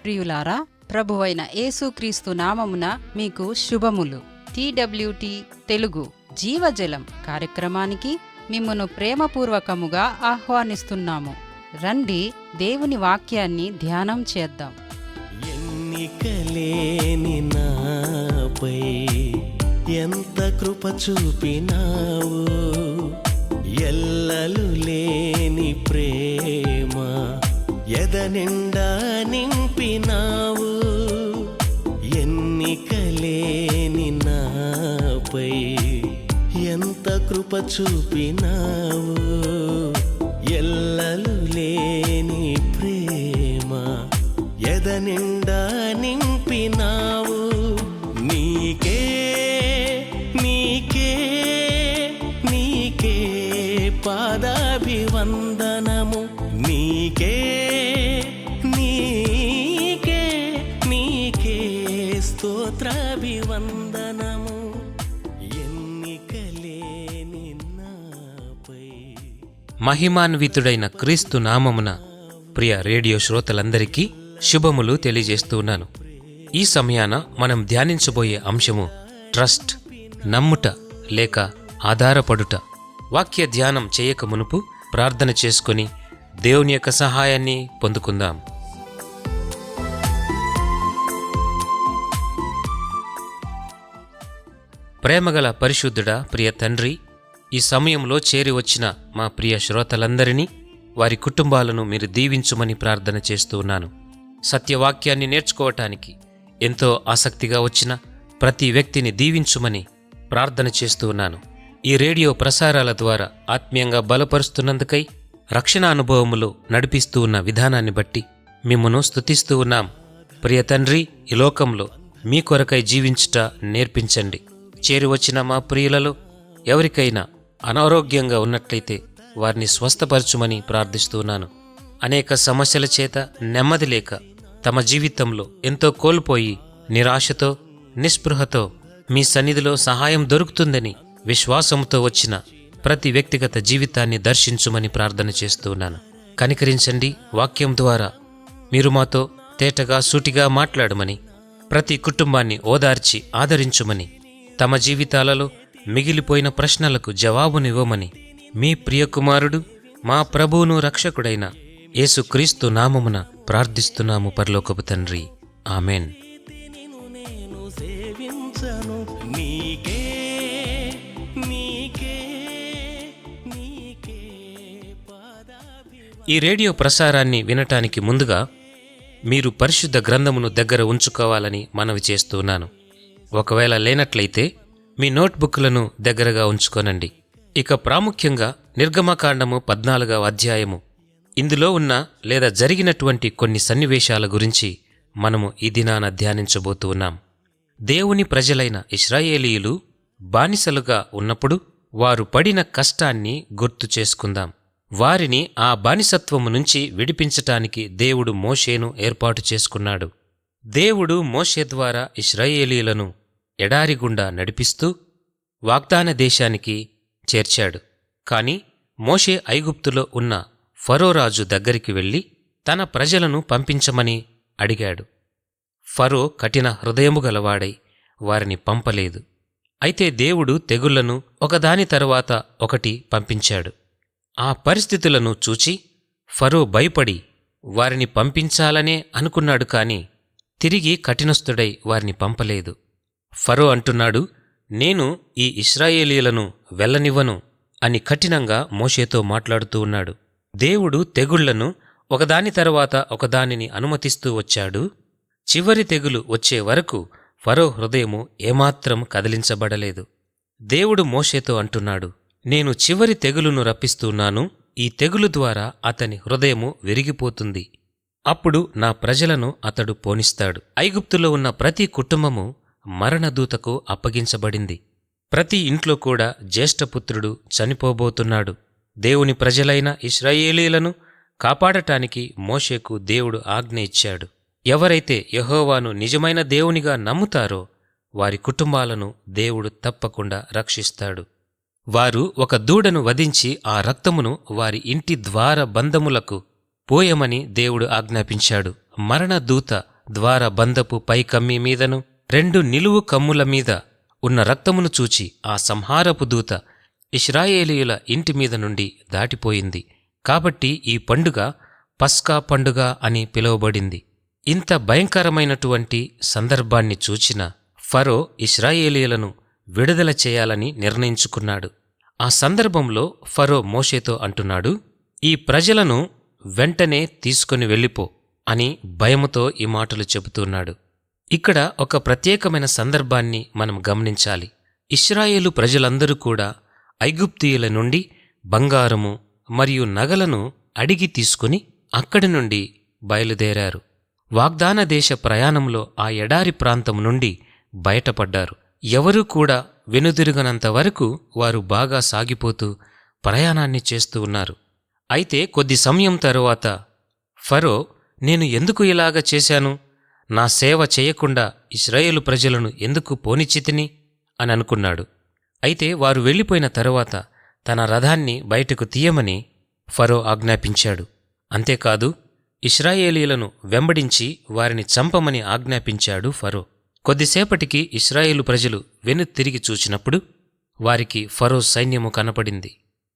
ప్రియులారా, ప్రభువైన యేసుక్రీస్తు నామమున మీకు శుభములు. TWT తెలుగు జీవజలం కార్యక్రమానికి మిమ్మును ప్రేమపూర్వకముగా ఆహ్వానిస్తున్నాము. రండి, దేవుని వాక్యాన్ని ధ్యానం చేద్దాం. ఎన్నికలేని నాపై ఎంత కృప చూపినావు, ఎల్లలు లేని ప్రేమ ఎదనిండా నింపినావు. ఎన్నికలేని నాపై ఎంత కృప చూపినావు, ఎల్లలు లేని ప్రేమ ఎదనిండా నింపినావు. నీకే నీకే నీకే పాదాభివందనము, నీకే నీకే నీకే స్తోత్రాభివందనము. ఎన్నికలేని నాపై మహిమాన్వితుడైన క్రీస్తు నామమున ప్రియ రేడియో శ్రోతలందరికీ శుభములు తెలియజేస్తున్నాను. ఈ సమయాన మనం ధ్యానించబోయే అంశము ట్రస్ట్, నమ్ముట లేక ఆధారపడుట. వాక్య ధ్యానం చేయక మునుపు ప్రార్థన చేసుకుని దేవుని యొక్క సహాయాన్ని పొందుకుందాం. ప్రేమగల పరిశుద్ధుడా, ప్రియ తండ్రి, ఈ సమయంలో చేరి వచ్చిన మా ప్రియ శ్రోతలందరినీ, వారి కుటుంబాలను మీరు దీవించుమని ప్రార్థన చేస్తూ ఉన్నాను. సత్యవాక్యాన్ని నేర్చుకోవటానికి ఎంతో ఆసక్తిగా వచ్చిన ప్రతి వ్యక్తిని దీవించుమని ప్రార్థన చేస్తూ ఉన్నాను. ఈ రేడియో ప్రసారాల ద్వారా ఆత్మీయంగా బలపరుస్తున్నందుకై, రక్షణ అనుభవములో నడిపిస్తూ ఉన్న విధానాన్ని బట్టి మిమ్మును స్తుతిస్తూ ఉన్నాం. ప్రియ తండ్రి, ఈ లోకంలో మీ కొరకై జీవించుట నేర్పించండి. చేరి వచ్చిన మా ప్రియులలో ఎవరికైనా అనారోగ్యంగా ఉన్నట్లయితే వారిని స్వస్థపరచుమని ప్రార్థిస్తున్నాను. అనేక సమస్యల చేత నెమ్మది లేక తమ జీవితంలో ఎంతో కోల్పోయి నిరాశతో, నిస్పృహతో మీ సన్నిధిలో సహాయం దొరుకుతుందని విశ్వాసంతో వచ్చిన ప్రతి వ్యక్తిగత జీవితాన్ని దర్శించుమని ప్రార్థన చేస్తున్నాను. కనికరించండి. వాక్యం ద్వారా మీరు మాతో తేటగా సూటిగా మాట్లాడమని, ప్రతి కుటుంబాన్ని ఓదార్చి ఆదరించుమని, తమ జీవితాలలో మిగిలిపోయిన ప్రశ్నలకు జవాబునివ్వమని మీ ప్రియకుమారుడు, మా ప్రభువును రక్షకుడైన యేసుక్రీస్తు నామమున ప్రార్థిస్తున్నాము పరలోకపు తండ్రి. ఆమెన్. నేను సేవించను, నీకే నీకే నీకే ఈ రేడియో ప్రసారాన్ని వినటానికి ముందుగా మీరు పరిశుద్ధ గ్రంథమును దగ్గర ఉంచుకోవాలని మనవి చేస్తున్నాను. ఒకవేళ లేనట్లయితే మీ నోట్బుక్లను దగ్గరగా ఉంచుకోనండి. ఇక ప్రాముఖ్యంగా నిర్గమకాండము 14వ అధ్యాయము, ఇందులో ఉన్న లేదా జరిగినటువంటి కొన్ని సన్నివేశాల గురించి మనము ఈ దినాన ధ్యానించబోతూ ఉన్నాం. దేవుని ప్రజలైన ఇశ్రాయేలీయులు బానిసలుగా ఉన్నప్పుడు వారు పడిన కష్టాన్ని గుర్తు చేసుకుందాం. వారిని ఆ బానిసత్వము నుంచి విడిపించటానికి దేవుడు మోషేను ఏర్పాటు చేసుకున్నాడు. దేవుడు మోషే ద్వారా ఇశ్రాయేలీయులను ఎడారి గుండా నడిపిస్తూ వాగ్దాన దేశానికి చేర్చాడు. కాని మోషే ఐగుప్తులో ఉన్న ఫరోరాజు దగ్గరికి వెళ్ళి తన ప్రజలను పంపించమని అడిగాడు. ఫరో కఠిన హృదయము గలవాడై వారిని పంపలేదు. అయితే దేవుడు తెగుళ్లను ఒకదాని తరువాత ఒకటి పంపించాడు. ఆ పరిస్థితులను చూచి ఫరో భయపడి వారిని పంపించాలనే అనుకున్నాడు. కాని తిరిగి కఠినస్థుడై వారిని పంపలేదు. ఫరో అంటున్నాడు, నేను ఈ ఇశ్రాయేలీయులను వెళ్ళనివ్వను అని కఠినంగా మోషేతో మాట్లాడుతూ ఉన్నాడు. దేవుడు తెగుళ్లను ఒకదాని తరువాత ఒకదానిని అనుమతిస్తూ వచ్చాడు. చివరి తెగులు వచ్చే వరకు ఫరో హృదయము ఏమాత్రం కదిలించబడలేదు. దేవుడు మోషేతో అంటున్నాడు, నేను చివరి తెగులును రప్పిస్తున్నాను. ఈ తెగులు ద్వారా అతని హృదయము విరిగిపోతుంది. అప్పుడు నా ప్రజలను అతడు పోనిస్తాడు. ఐగుప్తులో ఉన్న ప్రతి కుటుంబము మరణదూతకు అప్పగించబడింది. ప్రతి ఇంట్లో కూడా జ్యేష్ఠపుత్రుడు చనిపోబోతున్నాడు. దేవుని ప్రజలైన ఇశ్రాయేలీయులను కాపాడటానికి మోషేకు దేవుడు ఆజ్ఞ ఇచ్చాడు. ఎవరైతే యెహోవాను నిజమైన దేవునిగా నమ్ముతారో వారి కుటుంబాలను దేవుడు తప్పకుండా రక్షిస్తాడు. వారు ఒక దూడను వధించి ఆ రక్తమును వారి ఇంటి ద్వార బంధములకు పోయమని దేవుడు ఆజ్ఞాపించాడు. మరణదూత ద్వార బంధపు పై కమ్మి మీదను 2 నిలువు కమ్ముల మీద ఉన్న రక్తమును చూచి ఆ సంహారపు దూత ఇశ్రాయేలీయుల ఇంటి మీద నుండి దాటిపోయింది. కాబట్టి ఈ పండుగ పస్కా పండుగ అని పిలువబడింది. ఇంత భయంకరమైనటువంటి సందర్భాన్ని చూచిన ఫరో ఇశ్రాయేలీయులను విడుదల చేయాలని నిర్ణయించుకున్నాడు. ఆ సందర్భంలో ఫరో మోషేతో అంటున్నాడు, ఈ ప్రజలను వెంటనే తీసుకుని వెళ్ళిపో అని భయముతో ఈ మాటలు చెబుతున్నాడు. ఇక్కడ ఒక ప్రత్యేకమైన సందర్భాన్ని మనం గమనించాలి. ఇశ్రాయేలు ప్రజలందరూ కూడా ఐగుప్తీయుల నుండి బంగారము మరియు నగలను అడిగి తీసుకుని అక్కడి నుండి బయలుదేరారు. వాగ్దాన దేశ ప్రయాణంలో ఆ ఎడారి ప్రాంతం నుండి బయటపడ్డారు. ఎవరూ కూడా వెనుదిరుగనంత వరకు వారు బాగా సాగిపోతూ ప్రయాణాన్ని చేస్తూ ఉన్నారు. అయితే కొద్ది సమయం తరువాత ఫరో, నేను ఎందుకు ఇలాగ చేశాను? నా సేవ చేయకుండా ఇశ్రాయేలు ప్రజలను ఎందుకు పోనిచ్చితిని అని అనుకున్నాడు. అయితే వారు వెళ్ళిపోయిన తరువాత తన రథాన్ని బయటకు తీయమని ఫరో ఆజ్ఞాపించాడు. అంతేకాదు, ఇశ్రాయేలీయులను వెంబడించి వారిని చంపమని ఆజ్ఞాపించాడు ఫరో. కొద్దిసేపటికి ఇశ్రాయేలు ప్రజలు వెనుతిరిగి చూచినప్పుడు వారికి ఫరో సైన్యము కనపడింది.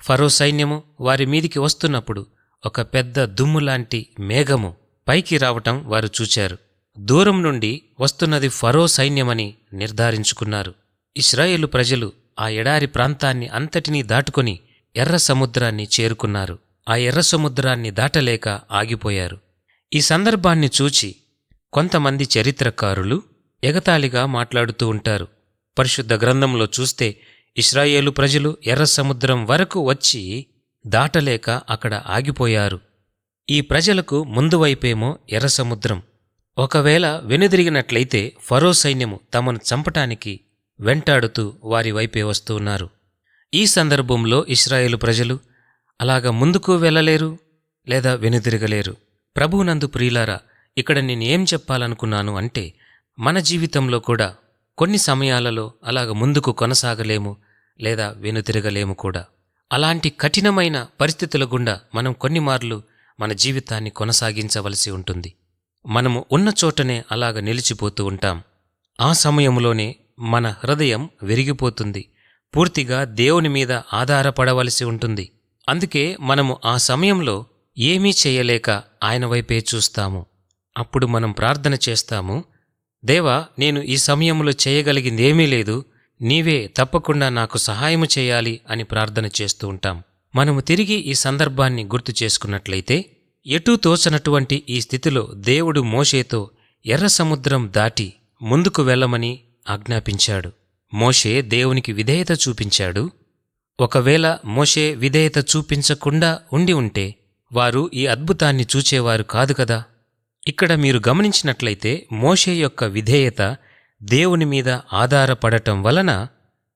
ఫరో సైన్యము వారి మీదికి వస్తున్నప్పుడు ఒక పెద్ద దుమ్ములాంటి మేఘము పైకి రావటం వారు చూచారు. దూరం నుండి వస్తున్నది ఫరో సైన్యమని నిర్ధారించుకున్నారు. ఇశ్రాయేలు ప్రజలు ఆ ఎడారి ప్రాంతాన్ని అంతటినీ దాటుకొని ఎర్ర సముద్రాన్ని చేరుకున్నారు. ఆ ఎర్ర సముద్రాన్ని దాటలేక ఆగిపోయారు. ఈ సందర్భాన్ని చూచి కొంతమంది చరిత్రకారులు ఎగతాళిగా మాట్లాడుతూ ఉంటారు. పరిశుద్ధ గ్రంథంలో చూస్తే ఇశ్రాయేలు ప్రజలు ఎర్ర సముద్రం వరకు వచ్చి దాటలేక అక్కడ ఆగిపోయారు. ఈ ప్రజలకు ముందువైపేమో ఎర్ర సముద్రం. ఒకవేళ వెనుదిరిగినట్లయితే ఫరో సైన్యము తమను చంపటానికి వెంటాడుతూ వారి వైపే వస్తూ ఉన్నారు. ఈ సందర్భంలో ఇశ్రాయేలు ప్రజలు అలాగ ముందుకు వెళ్ళలేరు లేదా వెనుదిరగలేరు. ప్రభువునందు ప్రియులారా, ఇక్కడ నేనేం చెప్పాలనుకున్నాను అంటే, మన జీవితంలో కూడా కొన్ని సమయాలలో అలాగ ముందుకు కొనసాగలేము లేదా వెనుతిరగలేము కూడా. అలాంటి కఠినమైన పరిస్థితుల గుండా మనం కొన్నిమార్లు మన జీవితాన్ని కొనసాగించవలసి ఉంటుంది. మనము ఉన్న చోటనే అలాగ నిలిచిపోతూ ఉంటాం. ఆ సమయంలోనే మన హృదయం విరిగిపోతుంది. పూర్తిగా దేవుని మీద ఆధారపడవలసి ఉంటుంది. అందుకే మనము ఆ సమయంలో ఏమీ చేయలేక ఆయన వైపే చూస్తాము. అప్పుడు మనం ప్రార్థన చేస్తాము, దేవా, నేను ఈ సమయంలో చేయగలిగిందేమీ లేదు, నీవే తప్పకుండా నాకు సహాయము చేయాలి అని ప్రార్థన చేస్తూ ఉంటాం. మనము తిరిగి ఈ సందర్భాన్ని గుర్తు చేసుకున్నట్లయితే, ఎటూ తోచనటువంటి ఈ స్థితిలో దేవుడు మోషేతో ఎర్ర సముద్రం దాటి ముందుకు వెళ్ళమని ఆజ్ఞాపించాడు. మోషే దేవునికి విధేయత చూపించాడు. ఒకవేళ మోషే విధేయత చూపించకుండా ఉండి ఉంటే వారు ఈ అద్భుతాన్ని చూచేవారు కాదు కదా. ఇక్కడ మీరు గమనించినట్లయితే మోషే యొక్క విధేయత దేవుని మీద ఆధారపడటం వలన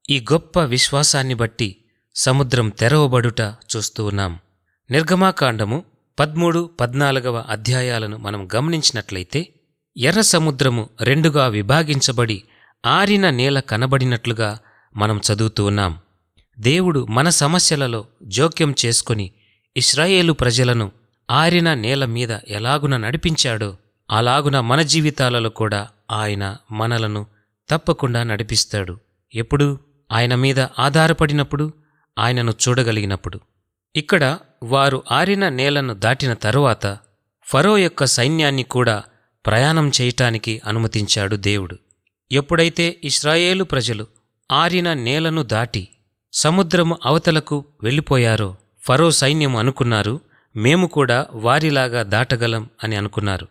ఈ గొప్ప విశ్వాసాన్ని బట్టి సముద్రం తెరవబడుట చూస్తూ ఉన్నాం. నిర్గమాకాండము 13-14 అధ్యాయాలను మనం గమనించినట్లయితే ఎర్ర సముద్రము 2గా విభాగించబడి ఆరిన నేల కనబడినట్లుగా మనం చదువుతూ ఉన్నాం. దేవుడు మన సమస్యలలో జోక్యం చేసుకొని ఇశ్రాయేలు ప్రజలను ఆరిన నేల మీద ఎలాగున నడిపించాడో అలాగున మన జీవితాలలో కూడా ఆయన మనలను తప్పకుండా నడిపిస్తాడు. ఎప్పుడు? ఆయన మీద ఆధారపడినప్పుడు, ఆయనను చూడగలిగినప్పుడు. ఇక్కడ వారు ఆరిన నేలను దాటిన తరువాత ఫరో యొక్క సైన్యాన్ని కూడా ప్రయాణం చేయటానికి అనుమతించాడు దేవుడు. ఎప్పుడైతే ఇశ్రాయేలు ప్రజలు ఆరిన నేలను దాటి సముద్రము అవతలకు వెళ్ళిపోయారో ఫరో సైన్యం అనుకున్నారు, మేము కూడా వారిలాగా దాటగలం అని అనుకున్నారు.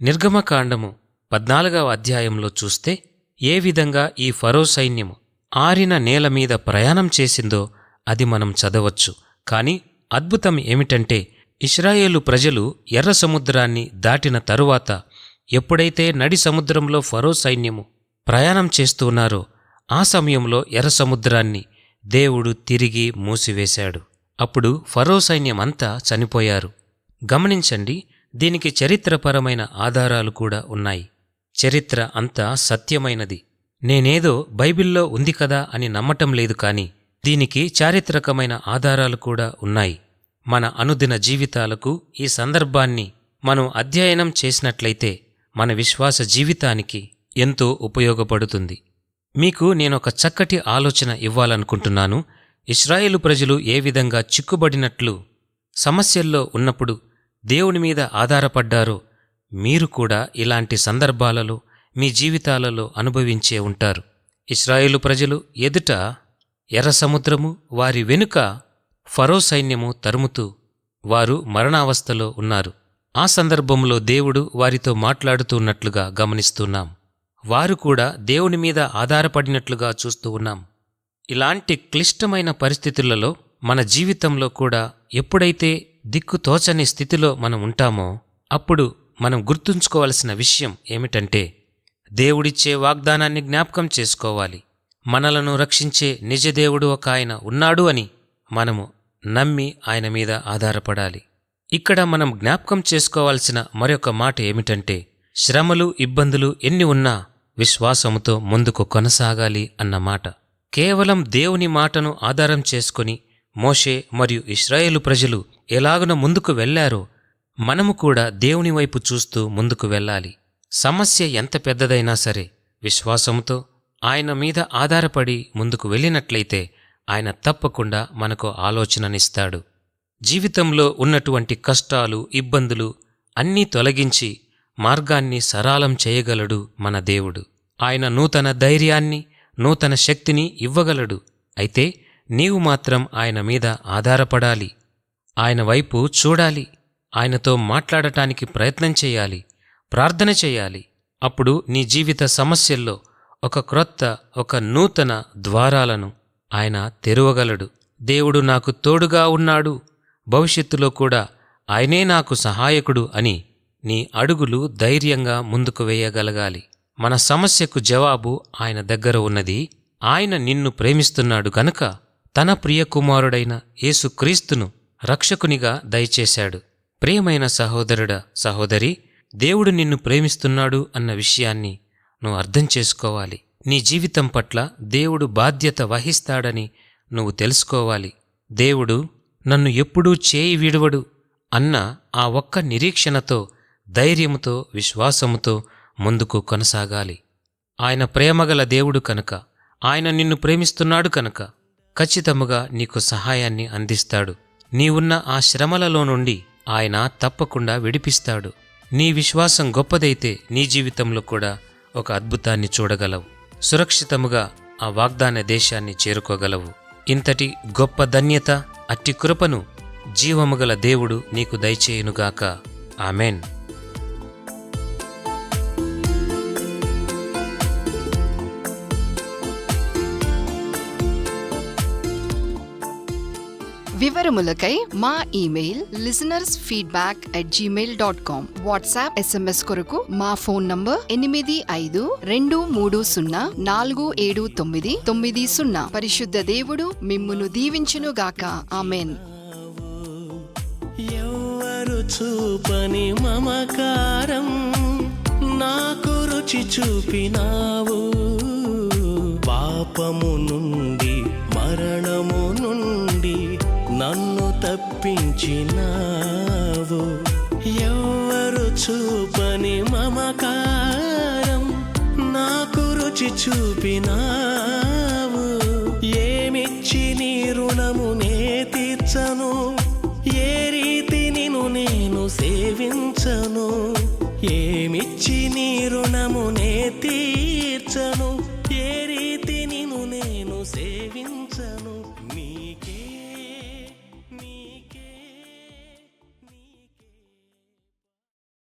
నిర్గమకాండము 14వ అధ్యాయంలో చూస్తే ఏ విధంగా ఈ ఫరో సైన్యము ఆరిన నేల మీద ప్రయాణం చేసిందో అది మనం చదవచ్చు. కాని అద్భుతం ఏమిటంటే, ఇశ్రాయేలు ప్రజలు ఎర్ర సముద్రాన్ని దాటిన తరువాత ఎప్పుడైతే నడి సముద్రంలో ఫరో సైన్యము ప్రయాణం చేస్తున్నారో ఆ సమయంలో ఎర్ర సముద్రాన్ని దేవుడు తిరిగి మూసివేశాడు. అప్పుడు ఫరో సైన్యమంతా చనిపోయారు. గమనించండి, దీనికి చరిత్రపరమైన ఆధారాలు కూడా ఉన్నాయి. చరిత్ర అంతా సత్యమైనది. నేనేదో బైబిల్లో ఉంది కదా అని నమ్మటం లేదు, కాని దీనికి చారిత్రకమైన ఆధారాలు కూడా ఉన్నాయి. మన అనుదిన జీవితాలకు ఈ సందర్భాన్ని మనం అధ్యయనం చేసినట్లయితే మన విశ్వాస జీవితానికి ఎంతో ఉపయోగపడుతుంది. మీకు నేనొక చక్కటి ఆలోచన ఇవ్వాలనుకుంటున్నాను. ఇశ్రాయేలు ప్రజలు ఏ విధంగా చిక్కుబడినట్లు సమస్యల్లో ఉన్నప్పుడు దేవుని మీద ఆధారపడ్డారో మీరు కూడా ఇలాంటి సందర్భాలలో మీ జీవితాలలో అనుభవించే ఉంటారు. ఇశ్రాయేలు ప్రజలు ఎదుట ఎర్ర సముద్రము, వారి వెనుక ఫరో సైన్యము తరుముతూ వారు మరణావస్థలో ఉన్నారు. ఆ సందర్భంలో దేవుడు వారితో మాట్లాడుతున్నట్లుగా గమనిస్తున్నాం. వారు కూడా దేవుని మీద ఆధారపడినట్లుగా చూస్తూ ఉన్నాం. ఇలాంటి క్లిష్టమైన పరిస్థితులలో మన జీవితంలో కూడా ఎప్పుడైతే దిక్కుతోచని స్థితిలో మనం ఉంటామో అప్పుడు మనం గుర్తుంచుకోవలసిన విషయం ఏమిటంటే దేవుడిచ్చే వాగ్దానాన్ని జ్ఞాపకం చేసుకోవాలి. మనలను రక్షించే నిజదేవుడు ఒక ఆయన ఉన్నాడు అని మనము నమ్మి ఆయన మీద ఆధారపడాలి. ఇక్కడ మనం జ్ఞాపకం చేసుకోవాల్సిన మరొక మాట ఏమిటంటే శ్రమలు, ఇబ్బందులు ఎన్ని ఉన్నా విశ్వాసముతో ముందుకు కొనసాగాలి అన్నమాట. కేవలం దేవుని మాటను ఆధారం చేసుకుని మోషే మరియు ఇశ్రాయేలు ప్రజలు ఎలాగున ముందుకు వెళ్లారో మనము కూడా దేవుని వైపు చూస్తూ ముందుకు వెళ్ళాలి. సమస్య ఎంత పెద్దదైనా సరే విశ్వాసముతో ఆయన మీద ఆధారపడి ముందుకు వెళ్ళినట్లయితే ఆయన తప్పకుండా మనకు ఆలోచననిస్తాడు. జీవితంలో ఉన్నటువంటి కష్టాలు, ఇబ్బందులు అన్నీ తొలగించి మార్గాన్ని సరళం చేయగలడు మన దేవుడు. ఆయన నూతన ధైర్యాన్ని, నూతన శక్తిని ఇవ్వగలడు. అయితే నీవు మాత్రం ఆయన మీద ఆధారపడాలి. ఆయన వైపు చూడాలి. ఆయనతో మాట్లాడటానికి ప్రయత్నం చేయాలి, ప్రార్థన చేయాలి. అప్పుడు నీ జీవిత సమస్యల్లో ఒక నూతన ద్వారాలను ఆయన తెరవగలడు. దేవుడు నాకు తోడుగా ఉన్నాడు, భవిష్యత్తులో కూడా ఆయనే నాకు సహాయకుడు అని నీ అడుగులు ధైర్యంగా ముందుకు వేయగలగాలి. మన సమస్యకు జవాబు ఆయన దగ్గర ఉన్నది. ఆయన నిన్ను ప్రేమిస్తున్నాడు గనుక తన ప్రియకుమారుడైన యేసుక్రీస్తును రక్షకునిగా దయచేశాడు. ప్రియమైన సహోదరుడా, సహోదరి, దేవుడు నిన్ను ప్రేమిస్తున్నాడు అన్న విషయాన్ని నువ్వు అర్థం చేసుకోవాలి. నీ జీవితం పట్ల దేవుడు బాధ్యత వహిస్తాడని నువ్వు తెలుసుకోవాలి. దేవుడు నన్ను ఎప్పుడూ చేయి విడువడు అన్న ఆ ఒక్క నిరీక్షణతో, ధైర్యముతో, విశ్వాసముతో ముందుకు కొనసాగాలి. ఆయన ప్రేమగల దేవుడు కనుక, ఆయన నిన్ను ప్రేమిస్తున్నాడు కనుక ఖచ్చితముగా నీకు సహాయాన్ని అందిస్తాడు. నీవున్న ఆ శ్రమలలో నుండి ఆయన తప్పకుండా విడిపిస్తాడు. నీ విశ్వాసం గొప్పదైతే నీ జీవితంలో కూడా ఒక అద్భుతాన్ని చూడగలవు. సురక్షితముగా ఆ వాగ్దాన దేశాన్ని చేరుకోగలవు. ఇంతటి గొప్ప ధన్యత, అట్టి కృపను జీవముగల దేవుడు నీకు దయచేయునుగాక. ఆమెన్. వివరములకై మా ఇమెయిల్ listenersfeedback@gmail.com. వాట్సాప్, SMS కొరకు మా ఫోన్ నంబర్ 852330479990. పరిశుద్ధ దేవుడు మిమ్మును దీవించునుగాక. ఆమెన్. ఎవ్వరు చూపని మమకారం నాకు రుచి చూపినావు. పాపము నుండి, మరణము నుండి నన్ను తప్పించినావు. ఎవ్వరు చూపని మమకారం నాకు రుచి చూపినావు. ఏమిచ్చి నీ రుణము నే తీర్చను, ఏ రీతి నిన్ను నేను సేవించను. ఏమిచ్చి నీ రుణము నే తీర్చను, ఏ రీతి నిన్ను నేను సేవించను. నీకే